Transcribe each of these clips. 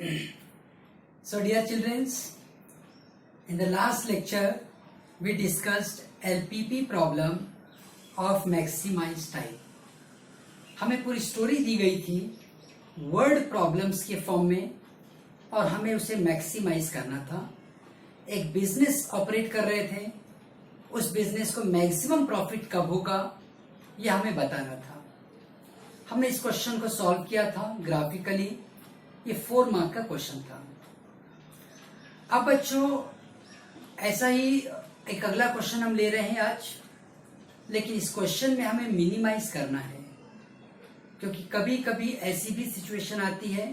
So dear children, in the last lecture we discussed LPP problem of maximize type. हमें पूरी story दी गई थी word problems के form में और हमें उसे मैक्सिमाइज करना था. एक बिजनेस ऑपरेट कर रहे थे, उस बिजनेस को मैक्सिमम प्रॉफिट कब होगा यह हमें बताना था. हमने इस क्वेश्चन को सॉल्व किया था ग्राफिकली. ये 4 मार्क का क्वेश्चन था. अब बच्चों ऐसा ही एक अगला क्वेश्चन हम ले रहे हैं आज, लेकिन इस क्वेश्चन में हमें मिनिमाइज करना है, क्योंकि कभी कभी ऐसी भी सिचुएशन आती है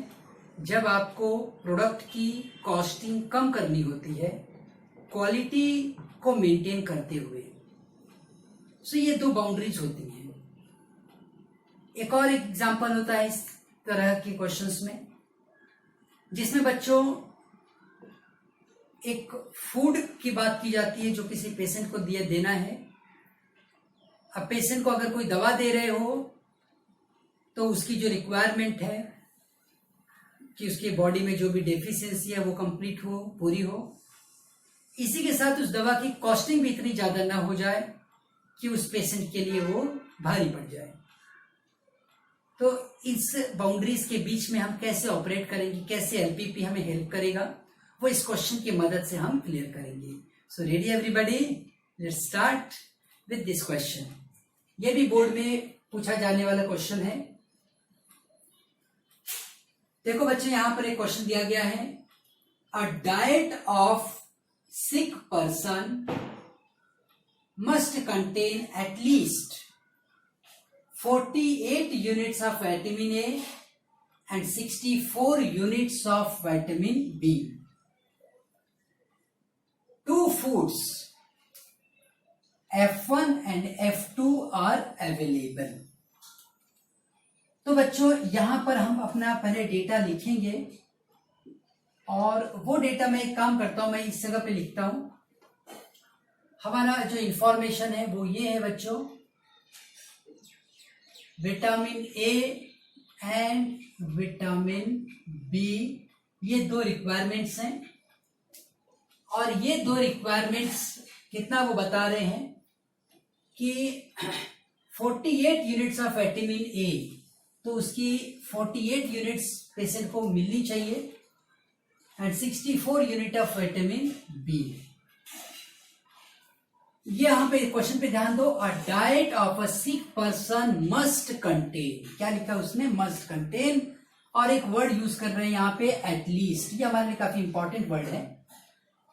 जब आपको प्रोडक्ट की कॉस्टिंग कम करनी होती है क्वालिटी को मेंटेन करते हुए. सो ये 2 बाउंड्रीज होती हैं. एक और एग्जांपल होता है इस तरह के क्वेश्चंस में, जिसमें बच्चों एक फूड की बात की जाती है जो किसी पेशेंट को देना है. अब पेशेंट को अगर कोई दवा दे रहे हो तो उसकी जो रिक्वायरमेंट है कि उसके बॉडी में जो भी डेफिशिएंसी है वो कंप्लीट हो, पूरी हो. इसी के साथ उस दवा की कॉस्टिंग भी इतनी ज्यादा ना हो जाए कि उस पेशेंट के लिए वो भारी पड़ जाए. तो इस बाउंड्रीज के बीच में हम कैसे ऑपरेट करेंगे, कैसे एलपीपी हमें हेल्प करेगा, वो इस क्वेश्चन की मदद से हम क्लियर करेंगे. So ready everybody, let's start with this question. ये भी बोर्ड में पूछा जाने वाला क्वेश्चन है. देखो बच्चे, यहां पर एक क्वेश्चन दिया गया है. अ diet of sick person must contain at least 48 units of vitamin A and 64 units of vitamin B. 2 foods F1 and F2 are available. तो बच्चों यहां पर हम अपना पहले डेटा लिखेंगे और वो डेटा में एक काम करता हूं, मैं इस जगह पे लिखता हूं. हमारा जो इंफॉर्मेशन है वो ये है बच्चों, vitamin A and vitamin B, ये 2 रिक्वायरमेंट्स हैं. और ये 2 रिक्वायरमेंट्स कितना वो बता रहे हैं कि 48 यूनिट्स ऑफ विटामिन ए, तो उसकी 48 यूनिट्स पेशेंट को मिलनी चाहिए and 64 unit of vitamin B. ये यहां पे क्वेश्चन पे ध्यान दो. A diet of a sick person must contain, क्या लिखा है उसमें, मस्ट कंटेन. और एक वर्ड यूज कर रहे हैं यहां पे एटलीस्ट. ये हमारे लिए काफी इंपॉर्टेंट वर्ड है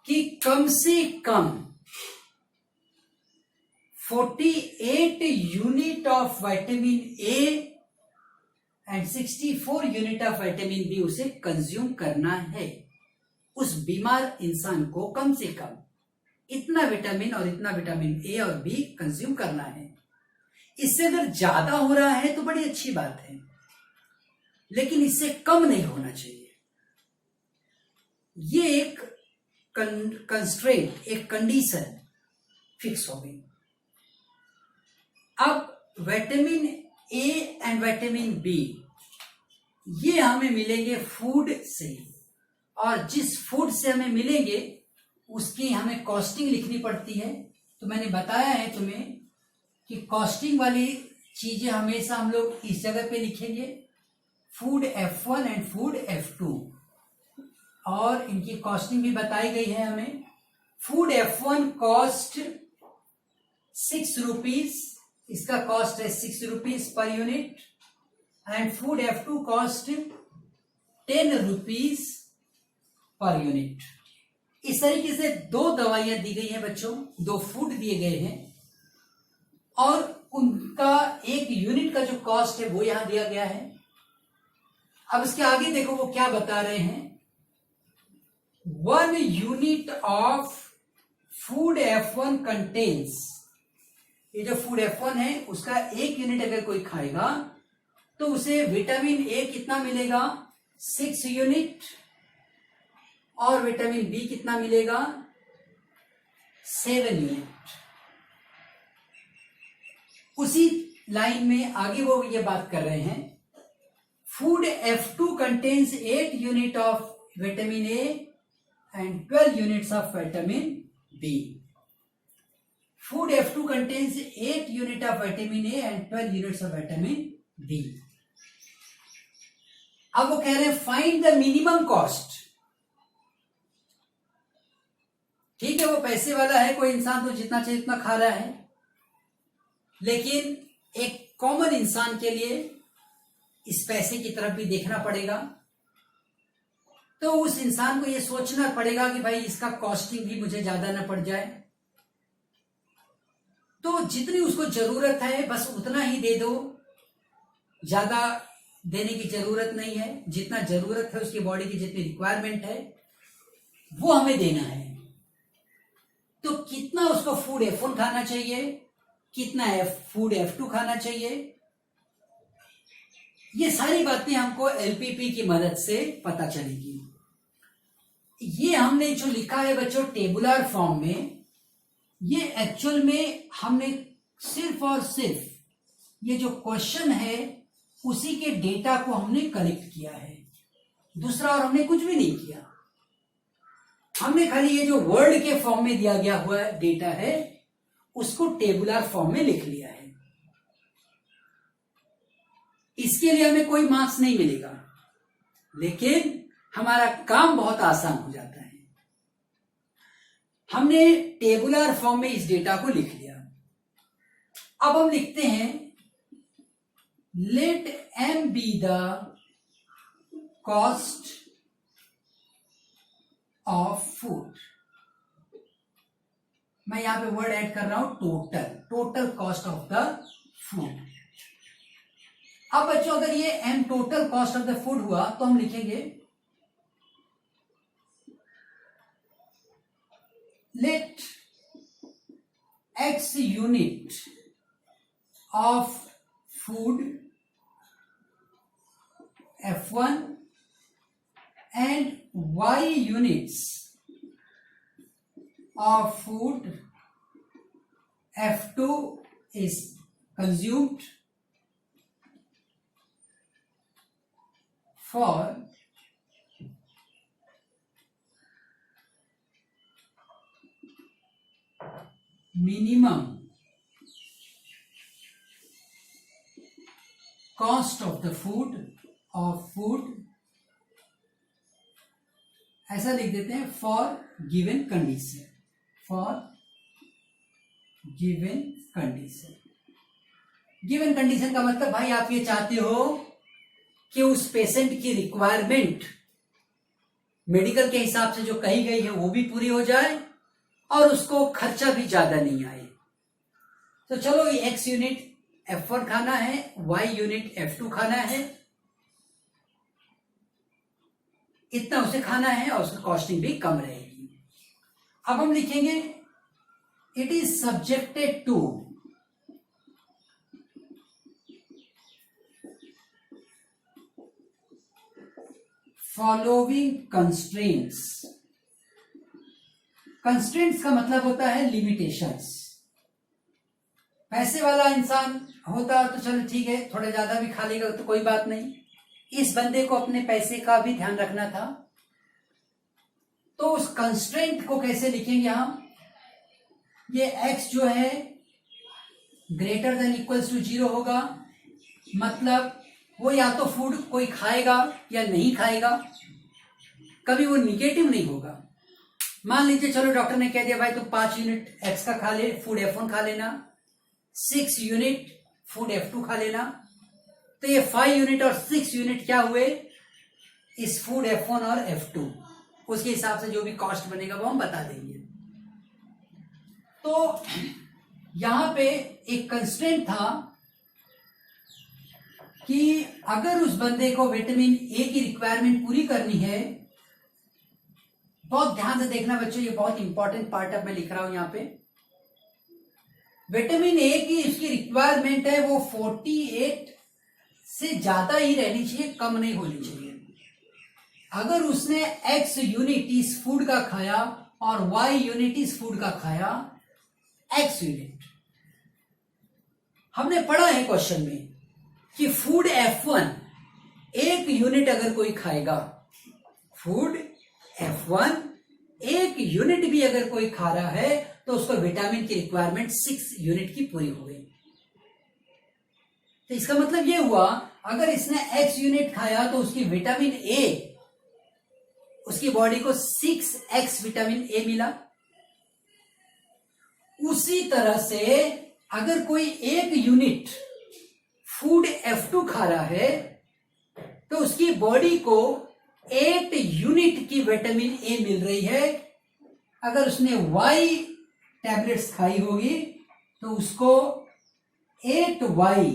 कि कम से कम 48 unit of vitamin A and 64 unit of vitamin B उसे कंज्यूम करना है. उस बीमार इंसान को कम से कम इतना विटामिन और इतना विटामिन ए और बी कंज्यूम करना है. इससे अगर ज्यादा हो रहा है तो बड़ी अच्छी बात है, लेकिन इससे कम नहीं होना चाहिए. ये एक कंस्ट्रेंट, एक कंडीशन फिक्स हो गई. अब vitamin A and vitamin B ये हमें मिलेंगे फूड से, और जिस फूड से हमें मिलेंगे उसकी हमें कॉस्टिंग लिखनी पड़ती है. तो मैंने बताया है तुम्हें कि कॉस्टिंग वाली चीजें हमेशा हम लोग इस जगह पे लिखेंगे, food F1 and food F2, और इनकी कॉस्टिंग भी बताई गई है हमें. फूड F1 कॉस्ट 6 रुपीज, इसका कॉस्ट है 6 rupees per unit, and food F2 cost 10 rupees per unit. इस तरीके से 2 दवाइयां दी गई हैं बच्चों, 2 फूड दिए गए हैं, और उनका 1 यूनिट का जो कॉस्ट है वो यहां दिया गया है. अब इसके आगे देखो वो क्या बता रहे हैं. 1 unit of food F1 contains, ये जो फूड F1 है उसका 1 यूनिट अगर कोई खाएगा तो उसे विटामिन ए कितना मिलेगा, 6 यूनिट, और विटामिन बी कितना मिलेगा, 7 यूनिट. उसी लाइन में आगे वो ये बात कर रहे हैं, Food F2 contains 8 units of vitamin A and 12 units of vitamin B. Food F2 contains 8 units of vitamin A and 12 units of vitamin B. अब वो कह रहे हैं फाइंड द मिनिमम कॉस्ट. ठीक है, वो पैसे वाला है, कोई इंसान तो जितना चाहिए उतना खा रहा है, लेकिन एक कॉमन इंसान के लिए इस पैसे की तरफ भी देखना पड़ेगा. तो उस इंसान को ये सोचना पड़ेगा कि भाई इसका कॉस्टिंग भी मुझे ज्यादा ना पड़ जाए. तो जितनी उसको जरूरत है बस उतना ही दे दो, ज्यादा देने की जरूरत नहीं है. जितना जरूरत है उसकी बॉडी की जितनी रिक्वायरमेंट है वो हमें देना है. तो कितना उसको फूड F1 खाना चाहिए, कितना फूड F2 खाना चाहिए, ये सारी बातें हमको LPP की मदद से पता चलेगी. ये हमने जो लिखा है बच्चों टेबुलर फॉर्म में, ये एक्चुअल में हमने सिर्फ और सिर्फ ये जो क्वेश्चन है उसी के डेटा को हमने कलेक्ट किया है. दूसरा और हमने कुछ भी नहीं किया. हमने खाली ये जो वर्ड के फॉर्म में दिया गया हुआ डेटा है उसको टेबुलर फॉर्म में लिख लिया है. इसके लिए हमें कोई मार्क्स नहीं मिलेगा, लेकिन हमारा काम बहुत आसान हो जाता है. हमने टेबुलर फॉर्म में इस डेटा को लिख लिया. अब हम लिखते हैं let M be the cost of food. मैं यहां पे वर्ड ऐड कर रहा हूं total cost of the food. अब बच्चों अगर ये M total cost of the food हुआ तो हम लिखेंगे let X unit of food F1 and Y units of food F2 is consumed for minimum cost of the food ऐसा लिख देते हैं for given condition. Given condition का मतलब भाई आप ये चाहते हो कि उस पेशेंट की रिक्वायरमेंट मेडिकल के हिसाब से जो कही गई है वो भी पूरी हो जाए और उसको खर्चा भी ज्यादा नहीं आए. तो चलो ये X यूनिट F1 खाना है, Y यूनिट F2 खाना है, इतना उसे खाना है और उसकी कॉस्टिंग भी कम रहेगी. अब हम लिखेंगे it is subjected to following constraints. Constraints का मतलब होता है लिमिटेशंस. पैसे वाला इंसान होता तो चलो ठीक है, थोड़ा ज्यादा भी खा लेगा तो कोई बात नहीं. इस बंदे को अपने पैसे का भी ध्यान रखना था. तो उस कंस्ट्रेंट को कैसे लिखेंगे हम? ये x जो है ग्रेटर देन इक्वल्स टू 0 होगा, मतलब वो या तो फूड कोई खाएगा या नहीं खाएगा, कभी वो निगेटिव नहीं होगा. मान लीजिए चलो डॉक्टर ने कह दिया भाई तुम 5 यूनिट x का खा ले, फूड F1 खा लेना, 6 यूनिट फूड F2 खा लेना. तो ये 5 यूनिट और 6 यूनिट क्या हुए इस फूड F1 और F2. उसके हिसाब से जो भी कॉस्ट बनेगा वो हम बता देंगे. तो यहां पे एक कंस्ट्रेंट था कि अगर उस बंदे को विटामिन ए की रिक्वायरमेंट पूरी करनी है, बहुत ध्यान से देखना बच्चों, ये बहुत इंपॉर्टेंट पार्ट अब मैं लिख रहा हूं यहां पे. विटामिन ए की इसकी रिक्वायरमेंट है वो 48 से ज्यादा ही रहनी चाहिए, कम नहीं होनी चाहिए. अगर उसने X यूनिट इस फूड का खाया और Y यूनिट इस फूड का खाया, X यूनिट हमने पढ़ा है क्वेश्चन में कि फूड F1 एक यूनिट अगर कोई खाएगा, फूड F1 एक यूनिट भी अगर कोई खा रहा है तो उसको विटामिन की रिक्वायरमेंट 6 यूनिट की पूरी हो गई। तो इसका मतलब ये हुआ, अगर इसने X यूनिट खाया तो उसकी विटामिन ए, उसकी बॉडी को 6X विटामिन ए मिला। उसी तरह से अगर कोई एक यूनिट फूड F2 खा रहा है तो उसकी बॉडी को 8 यूनिट की विटामिन ए मिल रही है। अगर उसने Y टैबलेट्स खाई होगी तो उसको 8Y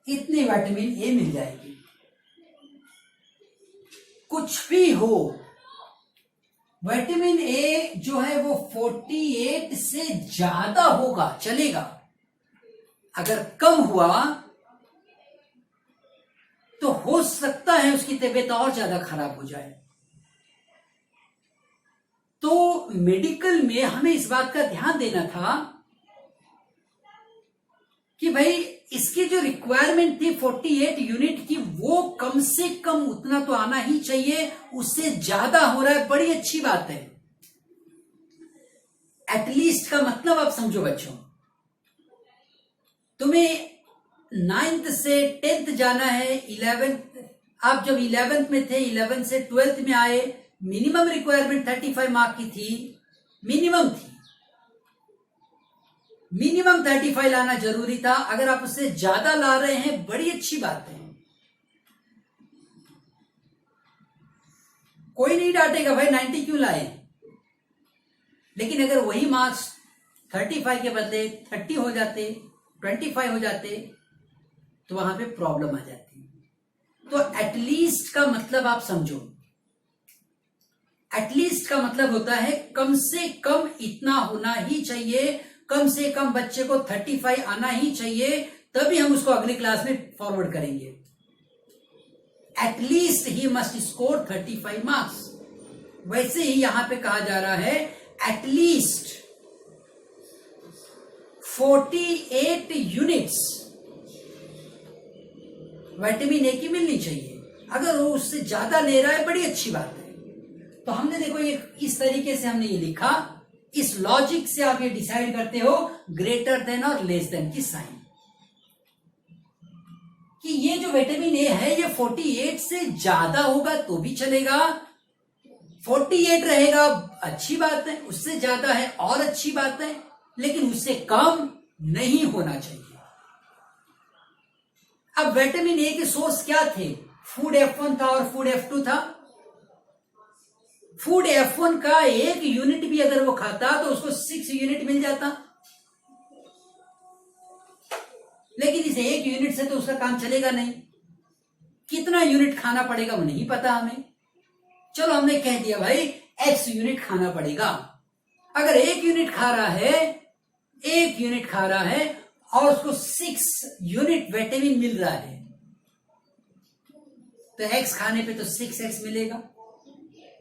इतनी विटामिन ए मिल जाएगी। कुछ भी हो, विटामिन ए जो है वो 48 से ज्यादा होगा, चलेगा। अगर कम हुआ तो हो सकता है उसकी तबीयत और ज्यादा खराब हो जाए। तो मेडिकल में हमें इस बात का ध्यान देना था कि भाई इसकी जो रिक्वायरमेंट थी 48 यूनिट की, वो कम से कम उतना तो आना ही चाहिए। उससे ज्यादा हो रहा है, बड़ी अच्छी बात है। एटलीस्ट का मतलब आप समझो बच्चों, तुम्हें 9th से 10th जाना है, 11th, आप जब 11th में थे, 11th से 12th में आए, मिनिमम रिक्वायरमेंट 35 मार्क की थी, मिनिमम थी। मिनिमम 35 लाना जरूरी था। अगर आप उससे ज्यादा ला रहे हैं, बड़ी अच्छी बात है, कोई नहीं डांटेगा भाई 90 क्यों लाए। लेकिन अगर वही मार्क्स 35 के बदले 30 हो जाते, 25 हो जाते, तो वहां पे प्रॉब्लम आ जाती। तो एटलीस्ट का मतलब आप समझो, एटलीस्ट का मतलब होता है कम से कम इतना होना ही चाहिए। कम से कम बच्चे को 35 आना ही चाहिए, तभी हम उसको अगली क्लास में फॉरवर्ड करेंगे। At least he must score 35 marks. वैसे ही यहां पे कहा जा रहा है एटलीस्ट 48 यूनिट्स विटामिन ए की मिलनी चाहिए। अगर वो उससे ज्यादा ले रहा है, बड़ी अच्छी बात है। तो हमने देखो ये इस तरीके से हमने ये लिखा, इस लॉजिक से आप ये डिसाइड करते हो ग्रेटर देन और लेस देन की साइन, कि ये जो विटामिन ए है ये 48 से ज्यादा होगा तो भी चलेगा, 48 रहेगा अच्छी बात है, उससे ज्यादा है और अच्छी बात है, लेकिन उससे कम नहीं होना चाहिए। अब विटामिन ए के सोर्स क्या थे? फूड F1 था और फूड F2 था। फूड F1 का एक यूनिट भी अगर वो खाता तो उसको 6 यूनिट मिल जाता, लेकिन इस एक यूनिट से तो उसका काम चलेगा नहीं। कितना यूनिट खाना पड़ेगा वो नहीं पता हमें। चलो हमने कह दिया भाई X यूनिट खाना पड़ेगा। अगर एक यूनिट खा रहा है, एक यूनिट खा रहा है और उसको 6 यूनिट विटामिन मिल रहा है, तो X खाने पे तो 6X मिलेगा।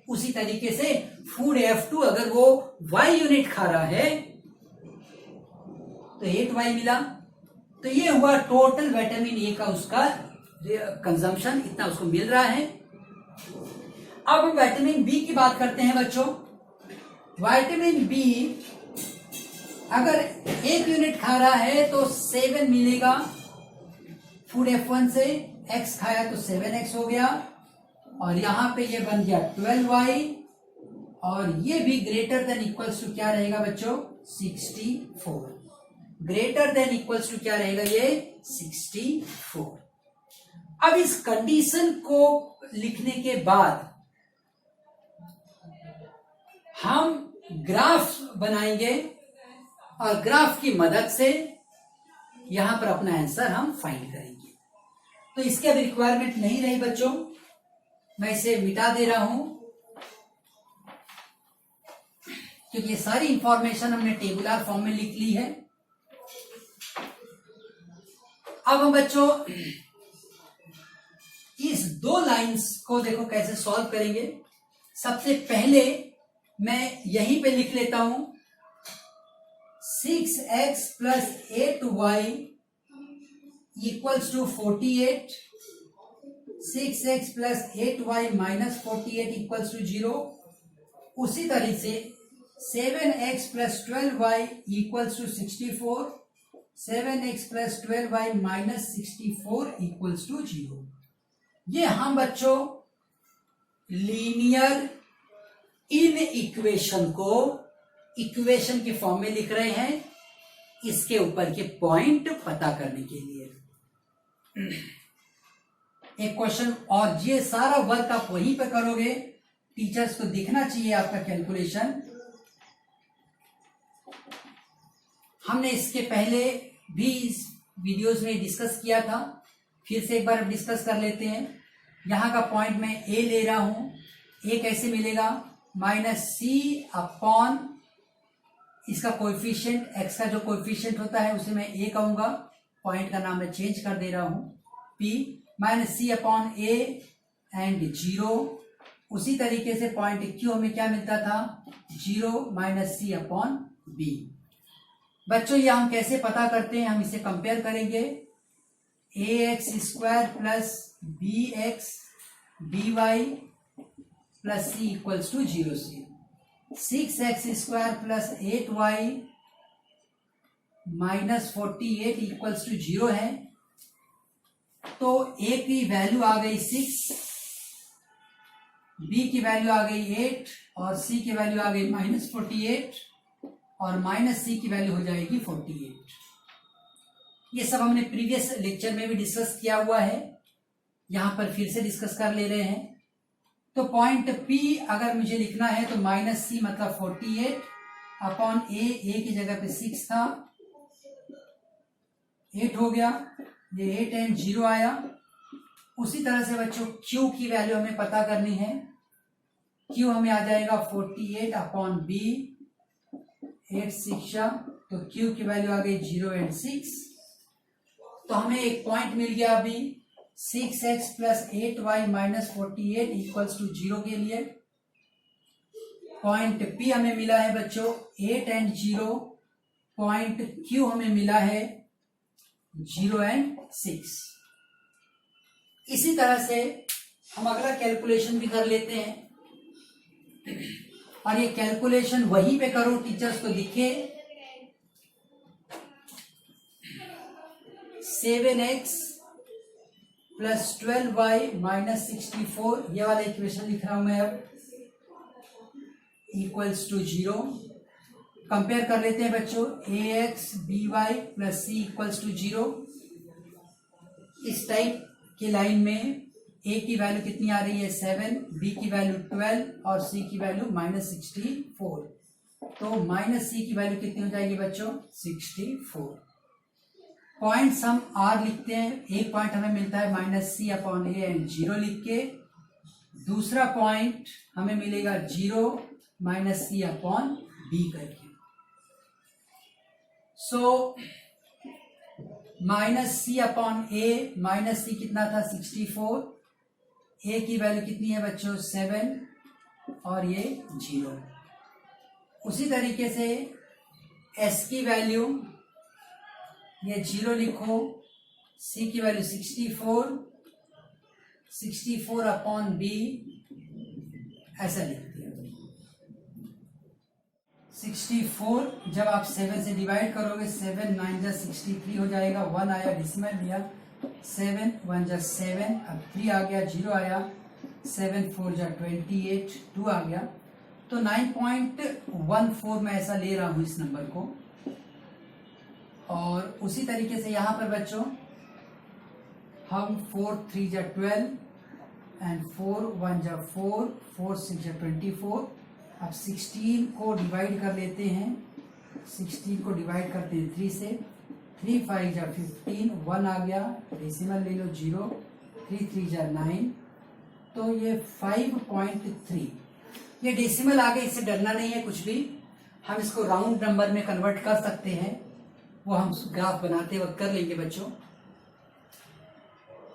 उसी तरीके से फूड F2 अगर वो Y यूनिट खा रहा है तो 8Y मिला। तो ये हुआ टोटल विटामिन ए का उसका कंजम्पशन, इतना उसको मिल रहा है। अब हम विटामिन बी की बात करते हैं बच्चों। विटामिन बी अगर एक यूनिट खा रहा है तो 7 मिलेगा फूड F1 से, X खाया तो 7X हो गया, और यहां पे ये बन गया 12Y, और ये भी ग्रेटर देन इक्वल्स टू क्या रहेगा बच्चों? 64। ग्रेटर देन इक्वल्स टू क्या रहेगा? ये 64। अब इस कंडीशन को लिखने के बाद हम ग्राफ बनाएंगे और ग्राफ की मदद से यहां पर अपना आंसर हम फाइंड करेंगे। तो इसके अब रिक्वायरमेंट नहीं रही बच्चों, मैं इसे मिटा दे रहा हूं, क्योंकि ये सारी इंफॉर्मेशन हमने टेबुलर फॉर्म में लिख ली है। अब हम बच्चों इस दो लाइंस को देखो कैसे सॉल्व करेंगे। सबसे पहले मैं यहीं पे लिख लेता हूं 6x + 8y equals to 48, 6x plus 8y minus 48 equals to 0। उसी तरीके से 7x plus 12y equals to 64, 7x plus 12y minus 64 equals to 0। ये हम बच्चों लीनियर इन इक्वेशन को इक्वेशन के फॉर्म में लिख रहे हैं, इसके ऊपर के पॉइंट पता करने के लिए। एक क्वेश्चन, और ये सारा वर्क आप वहीं पे करोगे, टीचर्स को दिखना चाहिए आपका कैलकुलेशन। हमने इसके पहले भी इस वीडियोस में डिस्कस किया था, फिर से एक बार डिस्कस कर लेते हैं। यहां का पॉइंट मैं ए ले रहा हूं, ए कैसे मिलेगा, माइनस सी अपॉन इसका कोएफिशिएंट, एक्स का जो कोएफिशिएंट होता है उसे मैं ए कहूंगा, पॉइंट का नाम मैं चेंज कर दे रहा हूं, P minus C upon A and 0। उसी तरीके से पॉइंट क्यू हमें क्या मिलता था, 0 माइनस सी अपॉन बी। बच्चों ये हम कैसे पता करते हैं, हम इसे कंपेयर करेंगे, A X square plus B X B Y plus C equals to 0 से, 6x square plus 8y minus 48 equals to 0 है। तो a की वैल्यू आ गई 6, b की वैल्यू आ गई 8 और c की वैल्यू आ गई माइनस 48 और माइनस c की वैल्यू हो जाएगी 48। ये सब हमने प्रीवियस लेक्चर में भी डिस्कस किया हुआ है, यहां पर फिर से डिस्कस कर ले रहे हैं। तो पॉइंट P अगर मुझे लिखना है तो माइनस सी मतलब 48 अपॉन ए की जगह पे 6 था, 8 हो गया, ये 8 एंड 0 आया। उसी तरह से बच्चों Q की वैल्यू हमें पता करनी है, Q हमें आ जाएगा 48 अपॉन B, 8 6, तो Q की वैल्यू आ गई 0 एंड 6। तो हमें एक पॉइंट मिल गया अभी 6x plus 8y minus 48 equals to 0 के लिए। पॉइंट P हमें मिला है बच्चों 8 एंड 0, पॉइंट Q हमें मिला है 0 एंड 6। इसी तरह से हम अगला कैलकुलेशन भी कर लेते हैं, और ये कैलकुलेशन वहीं पे करो, टीचर्स को दिखे। 7x प्लस 12y माइनस 64, ये वाला इक्वेशन लिख रहा हूं मैं अब, इक्वल्स टू 0। कंपेयर कर लेते हैं बच्चों, ax by plus C equals to 0। इस टाइप की लाइन में a की वैल्यू कितनी आ रही है 7, b की वैल्यू 12 और c की वैल्यू माइनस 64। तो माइनस c की वैल्यू कितनी हो जाएगी बच्चों 64। पॉइंट्स हम r लिखते हैं, एक पॉइंट हमें मिलता है minus C upon A and 0 लिख के, दूसरा पॉइंट हमें मिलेगा 0 माइनस सी अपॉन बी करके। सो माइनस सी अपॉन ए, माइनस सी कितना था 64, ए की वैल्यू कितनी है बच्चों 7 और ये 0। उसी तरीके से एस की वैल्यू ये 0 लिखो, सी की वैल्यू 64 अपॉन बी ऐसा लिखते हैं। 64 जब आप 7 से डिवाइड करोगे, 7 9 जा 63 हो जाएगा, 1 आया डिसिमल लिया, 7 1 जा 7, अब 3 आ गया, 0 आया, 7 4 जा 28, 2 आ गया। तो 9.14 मैं ऐसा ले रहा हूं इस नंबर को। और उसी तरीके से यहाँ पर बच्चों हम 4 3 जा 12 एंड 4 1 जा 4, 4 6 जा 24। अब 16 को डिवाइड कर लेते हैं, 16 को डिवाइड करते हैं 3 से, 3 5 जा 15, 1 आ गया, डेसिमल ले लो 0, 3 3 जा 9, तो ये 5.3। ये डेसिमल आ गए, इससे डरना नहीं है कुछ भी, हम इसको राउंड नंबर में कन्वर्ट कर सकते हैं, वो हम ग्राफ बनाते वक्त कर लेंगे बच्चों।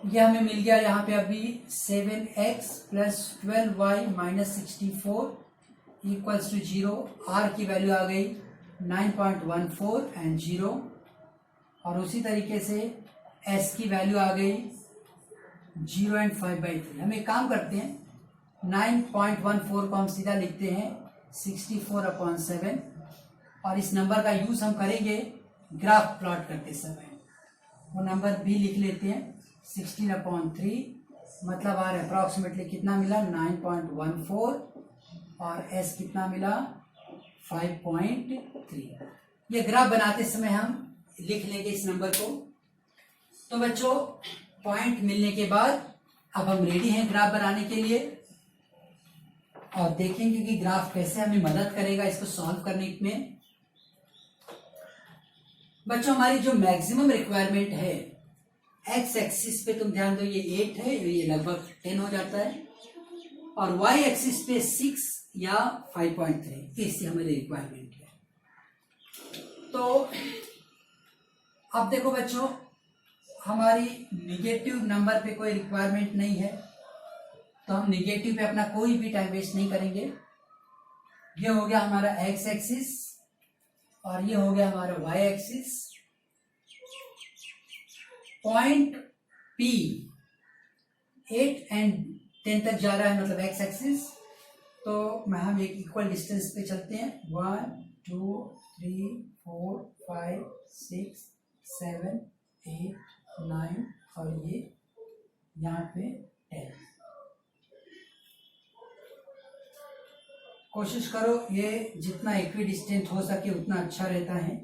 यह हमें मिल गया यहाँ पे अभी 7x plus 12y minus 64 equals to 0। r की वैल्यू आ गई 9.14 एंड 0। और उसी तरीके से एस की वैल्यू आ गई 0 एंड 5/3। हम एक काम करते हैं, 9.14 को हम सीधा लिखते हैं 64/7, और इस नंबर का यूज हम करेंगे ग्राफ प्लॉट करते समय। वो नंबर भी लिख लेते हैं 16/3, मतलब आ रहा है अप्रॉक्सीमेटली कितना मिला 9.14, और एस कितना मिला 5.3। ये ग्राफ बनाते समय हम लिख लेंगे इस नंबर को। तो बच्चों पॉइंट मिलने के बाद अब हम रेडी हैं ग्राफ बनाने के लिए, और देखेंगे कि ग्राफ कैसे हमें मदद करेगा इसको सॉल्व करने में। बच्चों हमारी जो मैक्सिमम रिक्वायरमेंट है, एक्स एक्सिस पे तुम ध्यान दो, ये 8 है, ये लगभग 10 हो जाता है, और वाई एक्सिस पे 6 या 5.3, इससे हमारी रिक्वायरमेंट है। तो अब देखो बच्चों, हमारी निगेटिव नंबर पे कोई रिक्वायरमेंट नहीं है, तो हम निगेटिव पे अपना कोई भी टाइम वेस्ट नहीं करेंगे। ये हो गया हमारा एक्स एक्सिस, और ये हो गया हमारा Y axis. Point P 8 and 10 तक जा रहा है, मतलब एक्स एक्सिस। तो हम एक इक्वल डिस्टेंस पे चलते हैं, 1 2 3 4 5 6 7 8 9, और ये यहाँ पे 10। कोशिश करो ये जितना इक्वी डिस्टेंट हो सके उतना अच्छा रहता है।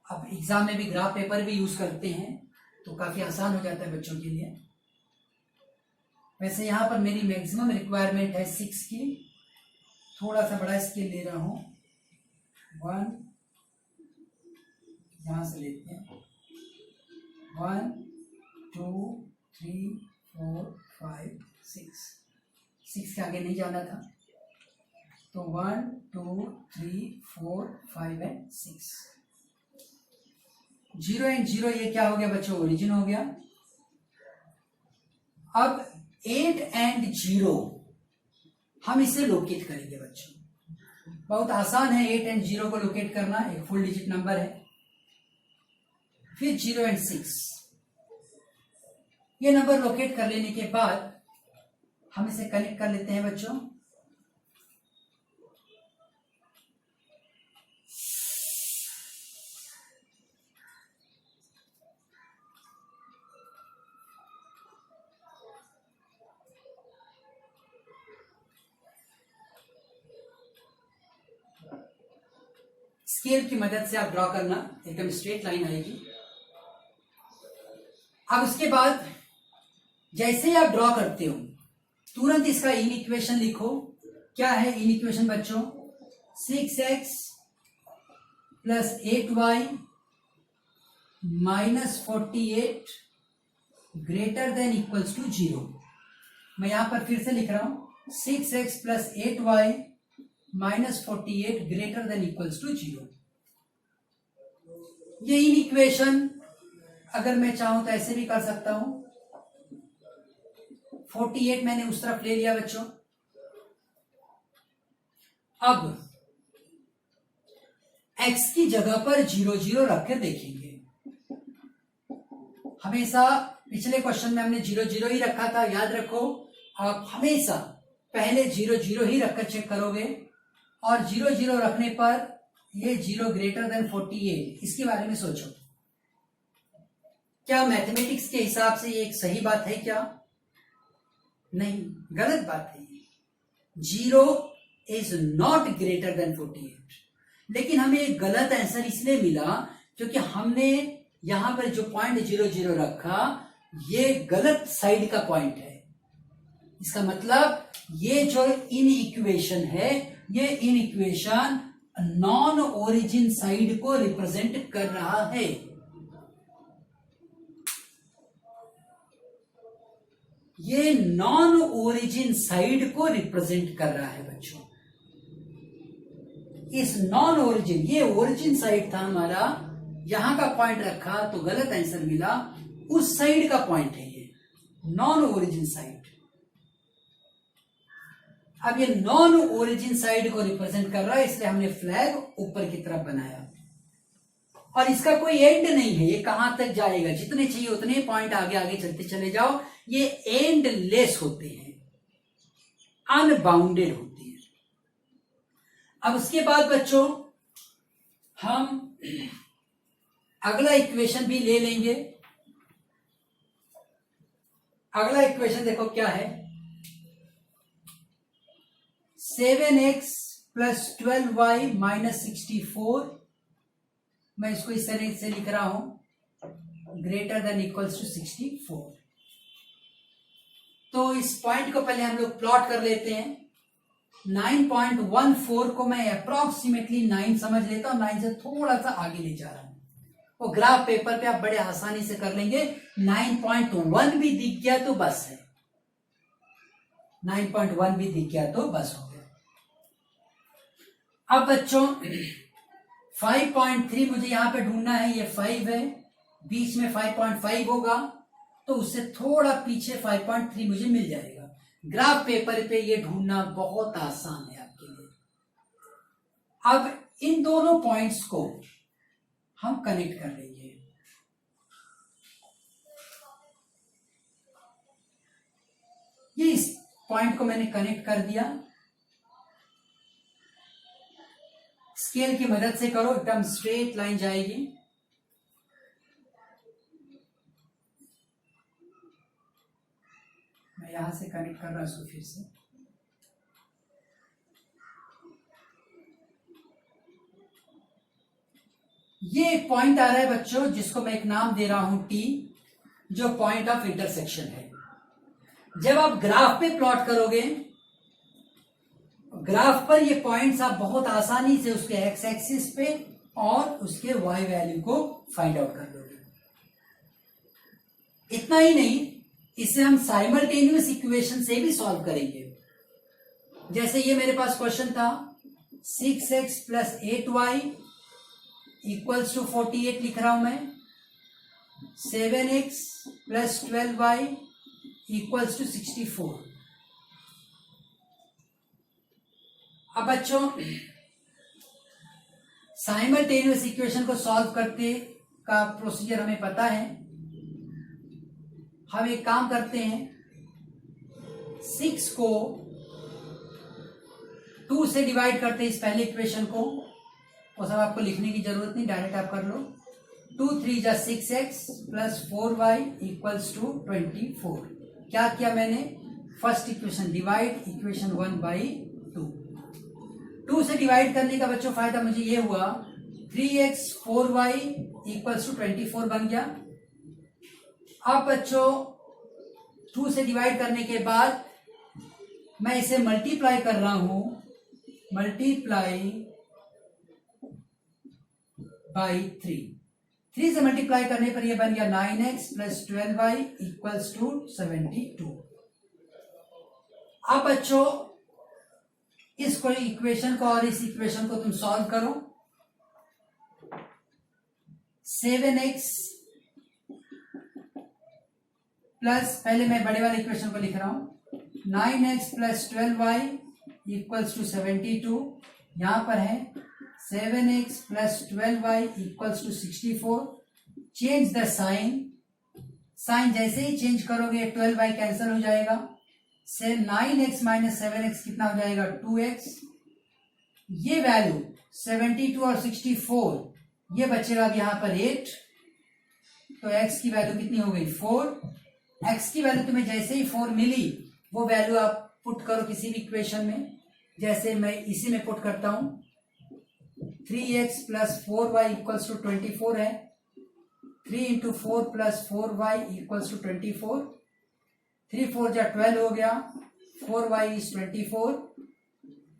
अब एग्जाम में भी ग्राफ पेपर भी यूज करते हैं, तो काफी आसान हो जाता है बच्चों के लिए। वैसे यहाँ पर मेरी मैक्सिमम रिक्वायरमेंट है 6 की, थोड़ा सा बड़ा स्केल ले रहा हूँ, 1 यहाँ से लेते हैं, 1 2 3 4 5 6 के आगे नहीं जाना था, तो 1 2 3 4 5 एंड 6। 0 एंड 0 ये क्या हो गया बच्चों, ओरिजिन हो गया। अब 8 एंड 0 हम इसे लोकेट करेंगे बच्चों, बहुत आसान है 8 एंड 0 को लोकेट करना, एक फुल डिजिट नंबर है। फिर 0 एंड 6, ये नंबर लोकेट कर लेने के बाद हम इसे कनेक्ट कर लेते हैं बच्चों। स्केल की मदद से आप ड्रॉ करना, एकदम स्ट्रेट लाइन आएगी। अब उसके बाद जैसे ही आप ड्रॉ करते हो तुरंत इसका इन इक्वेशन लिखो। क्या है इन इक्वेशन बच्चों, 6x plus 8y minus 48 greater than equals to 0। मैं यहां पर फिर से लिख रहा हूं, 6x plus 8y minus 48 greater than equals to 0। ये इन इक्वेशन अगर मैं चाहूं तो ऐसे भी कर सकता हूं, 48 मैंने उस तरफ ले लिया बच्चों। अब x की जगह पर 0 0 रख के देखेंगे। हमेशा पिछले क्वेश्चन में हमने 0 0 ही रखा था, याद रखो। आप हमेशा पहले 0 0 ही रखकर चेक करोगे, और 0 0 रखने पर ये 0 ग्रेटर देन 48, इसके बारे में सोचो। क्या मैथमेटिक्स के हिसाब से ये एक सही बात है क्या? नहीं, गलत बात है। 0 इज नॉट ग्रेटर देन 48। लेकिन हमें एक गलत आंसर इसलिए मिला क्योंकि हमने यहां पर जो पॉइंट 0 0 रखा, ये गलत साइड का पॉइंट है। इसका मतलब ये जो इन इक्वेशन है, ये in equation non origin side को रिप्रेजेंट कर रहा है। ये नॉन ओरिजिन साइड को रिप्रेजेंट कर रहा है बच्चों। इस नॉन ओरिजिन, ये ओरिजिन साइड था हमारा, यहां का पॉइंट रखा तो गलत आंसर मिला। उस साइड का पॉइंट है ये नॉन ओरिजिन साइड। अब ये नॉन ओरिजिन साइड को रिप्रेजेंट कर रहा है, इसलिए हमने फ्लैग ऊपर की तरफ बनाया। और इसका कोई एंड नहीं है, ये कहां तक जाएगा, जितने चाहिए उतने पॉइंट आगे आगे चलते चले जाओ, ये एंडलेस होते हैं, अनबाउंडेड होते हैं। अब उसके बाद बच्चों हम अगला इक्वेशन भी ले लेंगे। अगला इक्वेशन देखो क्या है, 7x प्लस 12y माइनस 64, मैं इसको इस तरह से लिख रहा हूं, ग्रेटर देन इक्वल्स टू 64। तो इस पॉइंट को पहले हम लोग प्लॉट कर लेते हैं। 9.14 को मैं अप्रोक्सीमेटली 9 समझ लेता हूं, 9 से थोड़ा सा आगे ले जा रहा हूं, वो ग्राफ पेपर पे आप बड़े आसानी से कर लेंगे। 9.1 भी दिख गया तो बस है, 9.1 भी दिख गया तो बस हो गया। अब बच्चों 5.3 मुझे यहां पे ढूंढना है, ये 5 है, बीच में 5.5 होगा, तो उससे थोड़ा पीछे 5.3 मुझे मिल जाएगा। ग्राफ पेपर पे ये ढूंढना बहुत आसान है आपके लिए। अब इन दोनों पॉइंट्स को हम कनेक्ट कर लेंगे। ये इस पॉइंट को मैंने कनेक्ट कर दिया, स्केल की मदद से करो, एकदम स्ट्रेट लाइन जाएगी। मैं यहां से कनेक्ट कर रहा हूं फिर से। ये एक पॉइंट आ रहा है बच्चों, जिसको मैं एक नाम दे रहा हूं टी, जो पॉइंट ऑफ इंटरसेक्शन है। जब आप ग्राफ पे प्लॉट करोगे, ग्राफ पर ये पॉइंट्स आप बहुत आसानी से उसके एक्स एक्सिस पे और उसके वाई वैल्यू को फाइंड आउट कर लोगे। इतना ही नहीं, इसे हम साइमल्टेनियस इक्वेशन से भी सॉल्व करेंगे। जैसे ये मेरे पास क्वेश्चन था, 6x plus 8y equals to 48 लिख रहा हूं मैं, 7x plus 12y equals to 64। अब बच्चों साइमल्टेनियस इक्वेशन को सॉल्व करते का प्रोसीजर हमें पता है। हम एक काम करते हैं, 6 को 2 से डिवाइड करते हैं इस पहले इक्वेशन को, वो सब आपको लिखने की जरूरत नहीं, डायरेक्ट आप कर लो। 2 3 जा 6x plus 4y equals to 24। क्या किया मैंने, first equation divide equation 1 by 2 से डिवाइड करने का बच्चों फायदा मुझे ये हुआ, 3x 4y इक्वल्स टू 24 बन गया। अब बच्चों 2 से डिवाइड करने के बाद मैं इसे मल्टीप्लाई कर रहा हूं, मल्टीप्लाई बाई 3 से मल्टीप्लाई करने पर यह बन गया 9x plus 12y equals to 72। अब बच्चों इस इक्वेशन को और इस इक्वेशन को तुम सॉल्व करो। 7x प्लस, पहले मैं बड़े वाले इक्वेशन को लिख रहा हूं, 9x plus 12y equals to 72। यहां पर है 7x plus 12y equals to 64। Change the sign, sign जैसे ही चेंज करोगे 12y कैंसिल हो जाएगा, से 9x माइनस 7x कितना हो जाएगा, 2x। ये वैल्यू 72 और 64 ये बचेगा यहां पर 8, तो x की वैल्यू कितनी हो गई, 4। x की वैल्यू तुम्हें जैसे ही 4 मिली, वो वैल्यू आप पुट करो किसी भी इक्वेशन में, जैसे मैं इसी में पुट करता हूं, 3x plus 4y equals to 24 है, 3 into 4 plus 4y equals to 24, 3 4 जा 12 हो गया, 4y is 24,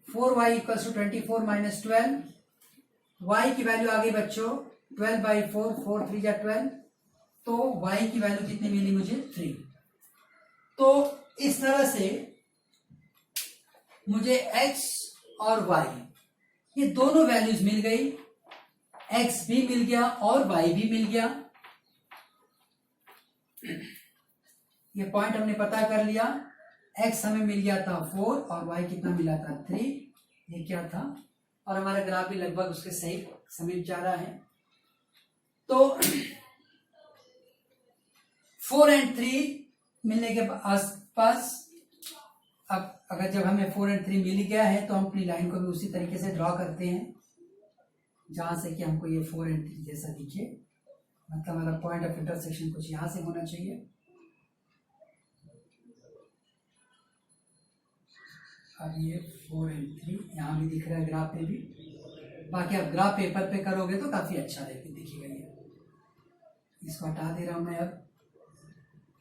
4y equals to 24 minus 12, y की वैल्यू आ गई बच्चों 12 बाई 4, 4 3 जा 12, तो y की वैल्यू कितनी मिली मुझे, 3। तो इस तरह से मुझे x और y ये दोनों वैल्यूज मिल गई, x भी मिल गया और y भी मिल गया। ये पॉइंट हमने पता कर लिया, x हमें मिल गया था 4 और y कितना मिला था, 3। ये क्या था, और हमारा ग्राफ भी लगभग उसके सही समीप जा रहा है। तो 4 और 3 मिलने के आसपास, अब अगर जब हमें 4 और 3 मिल गया है तो हम अपनी लाइन को भी उसी तरीके से ड्रॉ करते हैं जहां से कि हमको ये 4 और 3 जैसा दिखे, मतलब हमारा पॉइंट ऑफ इंटरसेक्शन कुछ यहां से होना चाहिए। अब ये 4 और 3 यहाँ भी दिख रहा है ग्राफ पे भी, बाकी आप ग्राफ पेपर पे करोगे तो काफी अच्छा दिखेगा। ये इसको हटा दे रहा हूं मैं।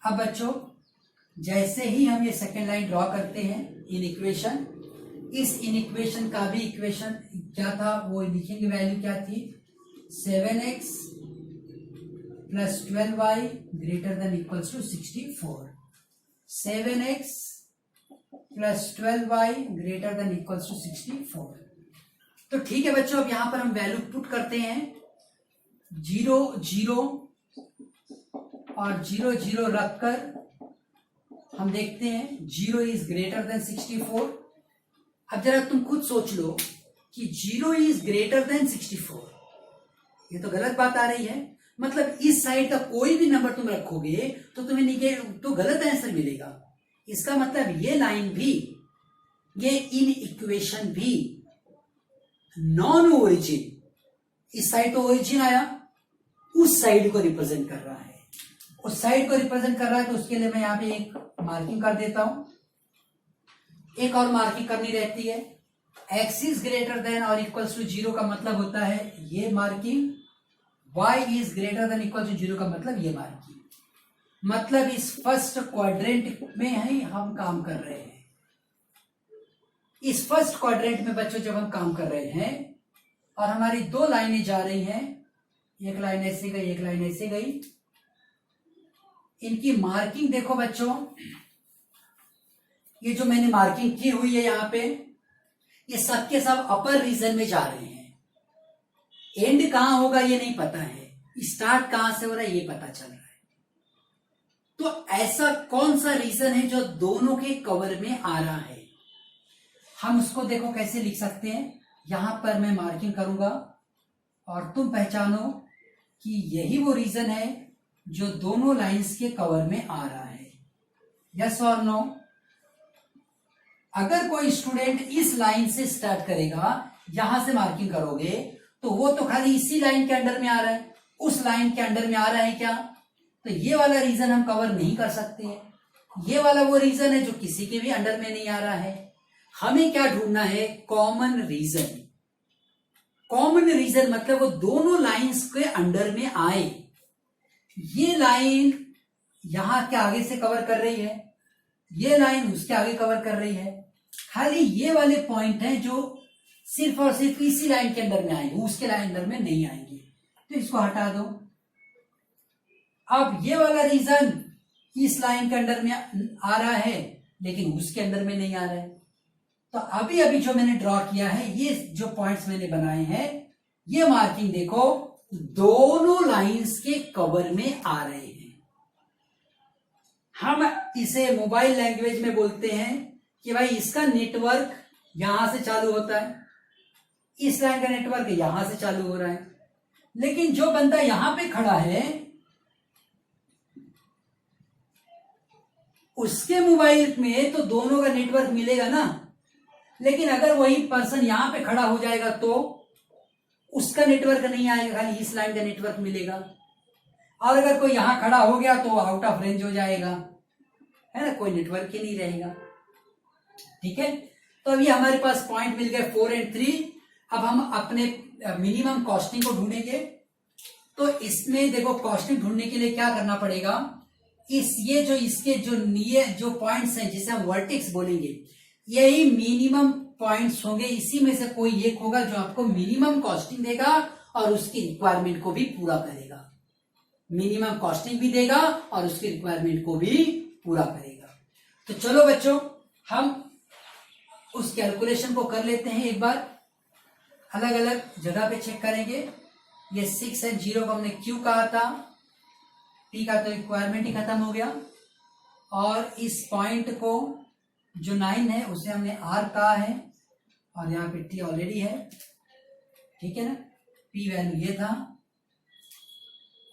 अब बच्चों जैसे ही हम ये सेकेंड लाइन ड्रॉ करते हैं इन इक्वेशन, इस इन इक्वेशन का भी इक्वेशन क्या था वो लिखेंगे, वैल्यू क्या थी, 7x plus 12y greater than equals to 64। 7x plus 12y greater than equals to 64। तो ठीक है बच्चों, अब यहां पर हम वैल्यू पुट करते हैं, 0 0 और 0 0 रखकर हम देखते हैं 0 इज ग्रेटर देन 64। अब जरा तुम खुद सोच लो कि 0 इज ग्रेटर देन 64, ये तो गलत बात आ रही है। मतलब इस साइड का कोई भी नंबर तुम रखोगे तो तुम्हें तो गलत आंसर मिलेगा। इसका मतलब ये लाइन भी, ये इन इक्वेशन भी नॉन ओरिजिन, इस साइड तो ओरिजिन आया, उस साइड को रिप्रेजेंट कर रहा है, उस साइड को रिप्रेजेंट कर रहा है। तो उसके लिए मैं यहां पे एक मार्किंग कर देता हूं, एक और मार्किंग करनी रहती है। x इज ग्रेटर देन और इक्वल्स टू 0 का मतलब होता है ये marking, y is greater than equal to 0 का मतलब ये मार्किंग। मतलब इस फर्स्ट क्वाड्रेंट में ही हम काम कर रहे हैं। इस फर्स्ट क्वाड्रेंट में बच्चों जब हम काम कर रहे हैं और हमारी दो लाइनें जा रही हैं, एक लाइन ऐसे गई, एक लाइन ऐसे गई, इनकी मार्किंग देखो बच्चों, ये जो मैंने मार्किंग की हुई है यहां पे, ये सब के सब अपर रीजन में जा रहे हैं। एंड कहां होगा ये नहीं पता है, स्टार्ट कहां से हो रहा है ये पता चल रहा है। तो ऐसा कौन सा रीजन है जो दोनों के कवर में आ रहा है, हम उसको देखो कैसे लिख सकते हैं। यहां पर मैं मार्किंग करूंगा और तुम पहचानो कि यही वो रीजन है जो दोनों लाइंस के कवर में आ रहा है। यस और नो? अगर कोई स्टूडेंट इस लाइन से स्टार्ट करेगा, यहां से मार्किंग करोगे, तो वो तो खाली इसी लाइन के अंडर में आ रहा है, उस लाइन के अंडर में आ रहा है क्या? तो ये वाला रीजन हम कवर नहीं कर सकते हैं। ये वाला वो रीजन है जो किसी के भी अंडर में नहीं आ रहा है। हमें क्या ढूंढना है? Common reason. कॉमन रीजन मतलब वो दोनों लाइंस के अंडर में आए। ये लाइन यहां के आगे से कवर कर रही है, ये लाइन उसके आगे कवर कर रही है, खाली ये वाले पॉइंट हैं जो सिर्फ और सिर्फ इसी लाइन के अंदर में आएंगे, उसके लाइन अंदर में नहीं आएंगे। तो इसको हटा दो। अब ये वाला रीजन इस लाइन के अंदर में आ रहा है लेकिन उसके अंदर में नहीं आ रहा है। तो अभी अभी जो मैंने ड्रॉ किया है, ये जो पॉइंट्स मैंने बनाए हैं, ये मार्किंग देखो दोनों लाइंस के कवर में आ रहे हैं। हम इसे मोबाइल लैंग्वेज में बोलते हैं कि भाई इसका नेटवर्क यहां से चालू होता है, इस लाइन का नेटवर्क यहां से चालू हो रहा है। लेकिन जो बंदा यहां पे खड़ा है उसके मोबाइल में तो दोनों का नेटवर्क मिलेगा ना, लेकिन अगर वही पर्सन यहां पे खड़ा हो जाएगा तो उसका नेटवर्क नहीं आएगा, खाली इस लाइन का नेटवर्क मिलेगा। और अगर कोई यहां खड़ा हो गया तो आउट ऑफ रेंज हो जाएगा, है ना, कोई नेटवर्क ही नहीं रहेगा। ठीक है, तो अभी हमारे पास पॉइंट मिल गए 4 और 3। अब हम अपने मिनिमम कॉस्टिंग को ढूंढेंगे। तो इसमें देखो कॉस्टिंग ढूंढने के लिए क्या करना पड़ेगा, ये जो इसके जो पॉइंट्स हैं जिसे हम वर्टेक्स बोलेंगे, यही मिनिमम पॉइंट्स होंगे। इसी में से कोई एक होगा जो आपको मिनिमम कॉस्टिंग देगा और उसकी रिक्वायरमेंट को भी पूरा करेगा। मिनिमम कॉस्टिंग भी देगा और उसकी रिक्वायरमेंट को भी पूरा करेगा। तो चलो बच्चों, हम उस कैलकुलेशन को कर लेते हैं एक बार, अलग अलग जगह पे चेक करेंगे। ये 6 और 0 को हमने क्यू कहा था, टी का तो रिक्वायरमेंट ही खत्म हो गया, और इस पॉइंट को जो 9 है उसे हमने आर कहा है, और यहाँ पे टी ऑलरेडी है। ठीक है ना, पी वैल्यू ये था,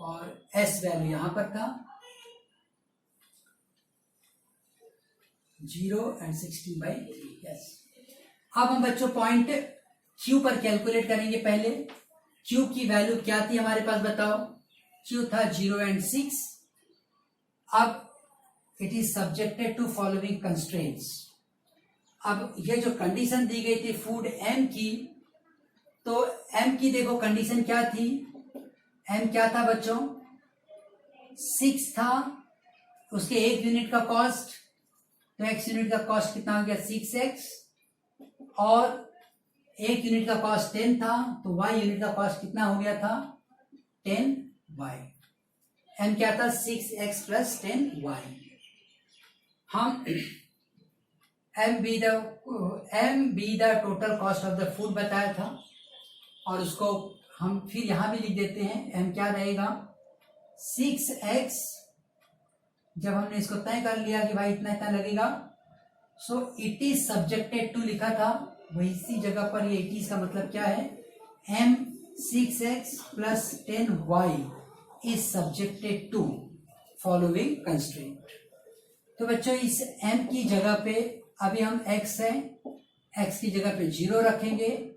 और एस वैल्यू यहां पर था 0 एंड 16/3। यस, अब हम बच्चों पॉइंट क्यू पर कैलकुलेट करेंगे। पहले क्यू की वैल्यू क्या थी हमारे पास, बताओ। क्यू था 0 एंड 6। अब it is subjected to following constraints. अब ये जो कंडीशन दी गई थी फूड एम की, तो एम की देखो कंडीशन क्या थी। एम क्या था बच्चों, 6 था, उसके 1 यूनिट का कॉस्ट, तो x यूनिट का कॉस्ट कितना हो गया 6x, और 1 यूनिट का कॉस्ट 10 था, तो y यूनिट का कॉस्ट कितना हो गया था 10y। m क्या था 6x प्लस 10y। हम m be the total cost of the food बताया था, और उसको हम फिर यहां भी लिख देते हैं। m क्या रहेगा 6x, जब हमने इसको तय कर लिया कि भाई इतना इतना लगेगा, so it is subjected to लिखा था, वही इसी जगह पर ये इट इज का मतलब क्या है, m 6x plus 10y is subjected to following constraint. तो बच्चों इस m की जगह पे अभी हम x है, x की जगह पे 0 रखेंगे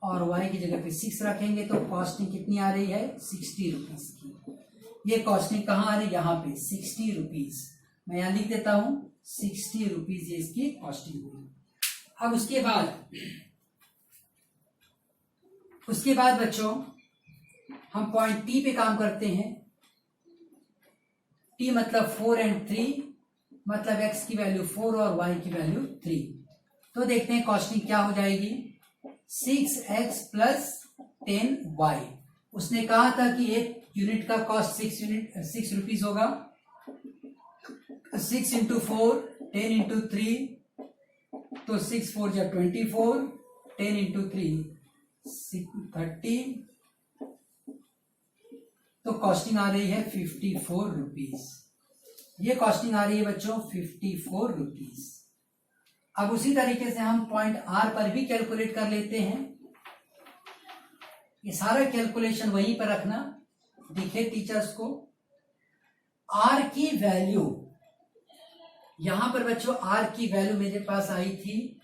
और y की जगह पे 6 रखेंगे, तो कॉस्टिंग कितनी आ रही है 60 रुपीज की। ये कॉस्टिंग कहाँ आ रही है, यहाँ पे 60 रुपीज। मैं यहां लिख देता हूं 60 रुपीज ये इसकी कॉस्टिंग हुई। अब उसके बाद बच्चों हम पॉइंट टी पे काम करते हैं। टी मतलब 4 एंड 3, मतलब x की वैल्यू 4 और y की वैल्यू 3। तो देखते हैं कॉस्टिंग क्या हो जाएगी, 6x प्लस 10y। उसने कहा था कि 1 यूनिट का कॉस्ट 6 रुपीज होगा। 6 इंटू 4, 10 इंटू 3, तो 6 4 जा 24, 10 इंटू 3 30, तो कॉस्टिंग आ रही है 54 रुपीज। ये कॉस्टिंग आ रही है बच्चों 54 रुपीज। अब उसी तरीके से हम पॉइंट आर पर भी कैलकुलेट कर लेते हैं। ये सारा कैलकुलेशन वहीं पर रखना, दिखे टीचर्स को। आर की वैल्यू यहां पर बच्चों, आर की वैल्यू मेरे पास आई थी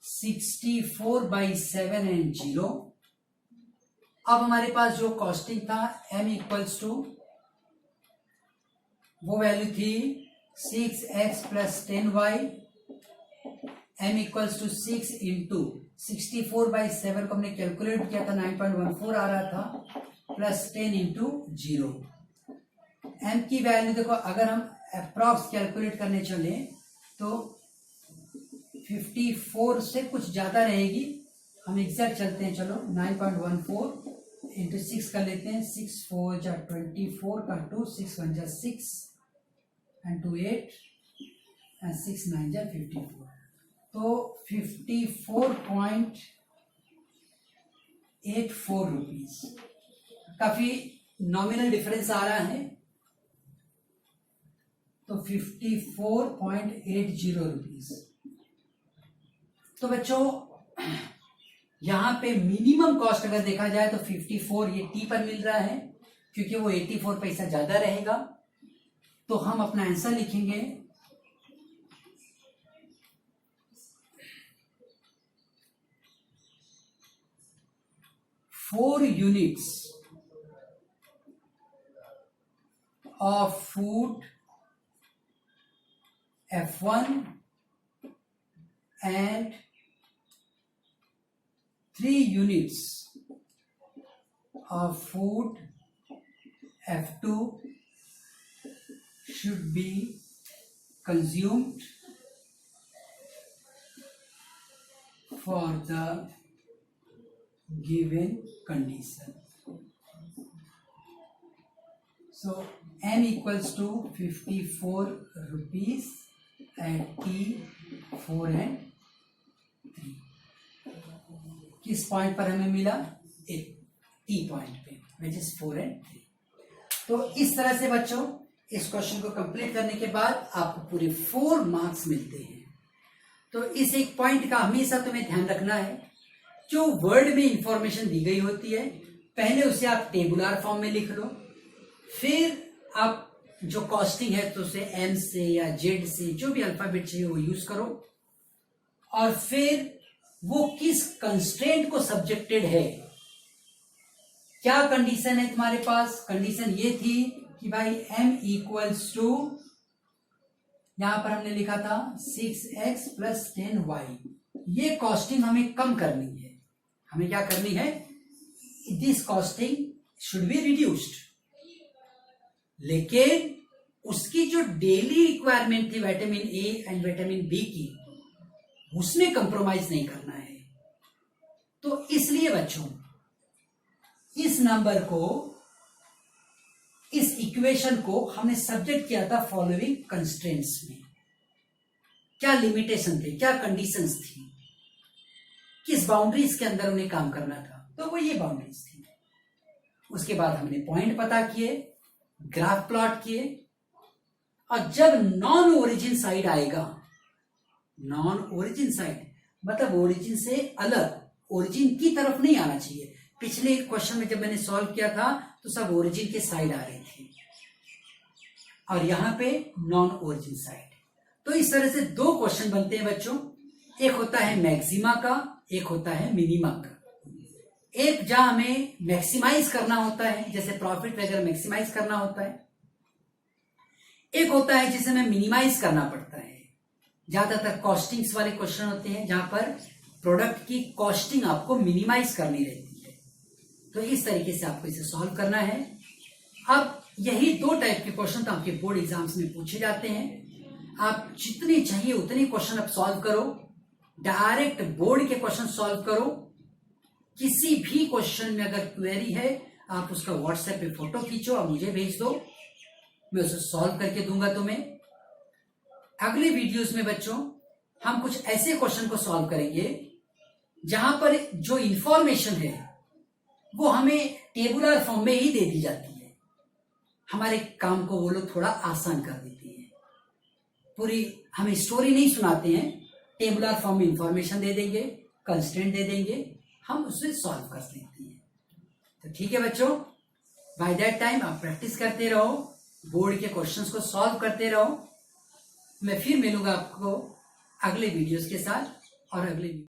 64/7 एंड 0। अब हमारे पास जो कॉस्टिंग था m इक्वल्स टू, वो वैल्यू थी 6x plus 10y। m equals to 6 into 64/7 को हमने कैलकुलेट किया था 9.14 आ रहा था, प्लस 10 इंटू 0। m की वैल्यू देखो, अगर हम अप्रॉक्स कैलकुलेट करने चले तो 54 से कुछ ज्यादा रहेगी। हम एग्जैक्ट चलते हैं, चलो 9.14 इंटू 6 कर लेते हैं। 6 4 जा 24 का 2, 6 1 जा 6 एंड 2 8 एंड 6 9 जा 54, तो 54.84 रुपीज। काफी नॉमिनल डिफरेंस आ रहा है, तो 54.80 रुपीज। तो बच्चों यहां पे मिनिमम कॉस्ट अगर देखा जाए तो 54 ये टी पर मिल रहा है, क्योंकि वो 84 पैसा ज्यादा रहेगा। तो हम अपना आंसर लिखेंगे 4 units of food F1 and 3 units of food F2 should be consumed for the given condition. So n equals to 54 rupees at t 4 and 3. किस पॉइंट पर हमें मिला, एक टी पॉइंट पे, विच इज 4 and 3। तो इस तरह से बच्चों इस क्वेश्चन को कंप्लीट करने के बाद आपको पूरे 4 मार्क्स मिलते हैं। तो इस एक पॉइंट का हमेशा तुम्हें ध्यान रखना है, जो वर्ड में इंफॉर्मेशन दी गई होती है पहले उसे आप टेबुलर फॉर्म में लिख लो, फिर आप जो कॉस्टिंग है तो उसे एम से या जेड से जो भी अल्फाबेट चाहिए वो यूज करो, और फिर वो किस कंस्ट्रेंट को सब्जेक्टेड है। क्या कंडीशन है तुम्हारे पास? कंडीशन ये थी कि भाई m इक्वल्स टू, यहां पर हमने लिखा था 6x प्लस 10y। ये कॉस्टिंग हमें कम करनी है। हमें क्या करनी है? This costing should be reduced. लेकिन उसकी जो डेली रिक्वायरमेंट थी vitamin A and vitamin B की, उसमें कंप्रोमाइज नहीं करना है। तो इसलिए बच्चों इस नंबर को, इस इक्वेशन को हमने सब्जेक्ट किया था फॉलोइंग कंस्ट्रेंट्स में। क्या लिमिटेशन थे, क्या कंडीशंस थी, किस बाउंड्रीज के अंदर उन्हें काम करना था, तो वो ये बाउंड्रीज थी। उसके बाद हमने पॉइंट पता किए, ग्राफ प्लॉट किए, और जब नॉन ओरिजिन साइड आएगा, नॉन ओरिजिन साइड मतलब ओरिजिन से अलग, ओरिजिन की तरफ नहीं आना चाहिए। पिछले क्वेश्चन में जब मैंने सॉल्व किया था तो सब ओरिजिन के साइड आ रहे थे, और यहां पे नॉन ओरिजिन साइड। तो इस तरह से दो क्वेश्चन बनते हैं बच्चों। एक होता है मैक्सिमा का, एक होता है मिनिमा का। एक जहां हमें मैक्सिमाइज करना होता है, जैसे प्रॉफिट वगैरह मैक्सिमाइज करना होता है। एक होता है जिसे हमें मिनिमाइज करना पड़ता है। ज्यादातर कॉस्टिंग्स वाले क्वेश्चन होते हैं जहां पर प्रोडक्ट की कॉस्टिंग आपको मिनिमाइज करनी रहती है। तो इस तरीके से आपको इसे सॉल्व करना है। अब यही दो टाइप के क्वेश्चन तो आपके बोर्ड एग्जाम्स में पूछे जाते हैं। आप जितने चाहिए उतने क्वेश्चन आप सॉल्व करो, डायरेक्ट बोर्ड के क्वेश्चन सॉल्व करो। किसी भी क्वेश्चन में अगर क्वेरी है, आप उसका व्हाट्सएप पे फोटो खींचो और मुझे भेज दो, मैं उसे सॉल्व करके दूंगा तुम्हें। अगले वीडियोस में बच्चों हम कुछ ऐसे क्वेश्चन को सॉल्व करेंगे जहां पर जो इंफॉर्मेशन है वो हमें टेबुलर फॉर्म में ही दे दी जाती है। हमारे काम को वो लोग थोड़ा आसान कर देते हैं। पूरी हमें स्टोरी नहीं सुनाते हैं, टेबुलर फॉर्म में इंफॉर्मेशन दे देंगे, कंस्ट्रेंट दे देंगे, हम उससे सॉल्व कर सकते हैं। तो ठीक है बच्चों, बाय दैट टाइम आप प्रैक्टिस करते रहो, बोर्ड के क्वेश्चंस को सॉल्व करते रहो। मैं फिर मिलूंगा आपको अगले वीडियोस के साथ और अगले